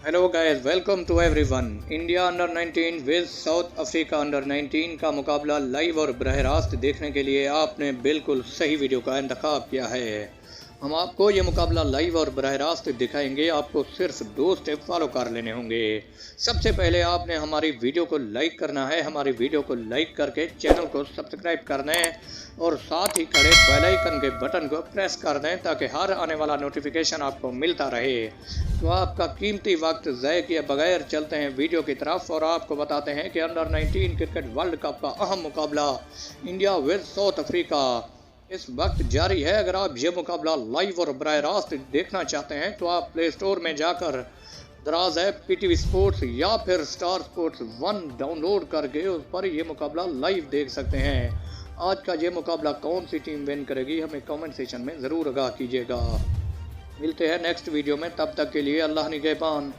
Hello guys, welcome to everyone. India under 19 with South Africa under 19 का मुकाबला live और बरह रास्त देखने के लिए आपने बिल्कुल सही वीडियो का इंतखाब किया है। हम आपको ये मुकाबला लाइव और बरह रास्त दिखाएंगे। आपको सिर्फ 2 स्टेप फॉलो कर लेने होंगे। सबसे पहले आपने हमारी वीडियो को लाइक करना है। हमारी वीडियो को लाइक करके चैनल को सब्सक्राइब कर दें और साथ ही खड़े बेल आइकन के बटन को प्रेस कर दें ताकि हर आने वाला नोटिफिकेशन आपको मिलता रहे। तो आपका कीमती वक्त ज़ाय किए बगैर चलते हैं वीडियो की तरफ और आपको बताते हैं कि अंडर 19 क्रिकेट वर्ल्ड कप का अहम मुकाबला इंडिया विद साउथ अफ्रीका इस वक्त जारी है। अगर आप ये मुकाबला लाइव और बराह रास्त देखना चाहते हैं तो आप प्ले स्टोर में जाकर दराज ऐप पीटीवी स्पोर्ट्स या फिर स्टार स्पोर्ट्स 1 डाउनलोड करके उस पर यह मुकाबला लाइव देख सकते हैं। आज का ये मुकाबला कौन सी टीम विन करेगी हमें कमेंट सेक्शन में ज़रूर आगाह कीजिएगा। मिलते हैं नेक्स्ट वीडियो में, तब तक के लिए अल्लाह निगहबान।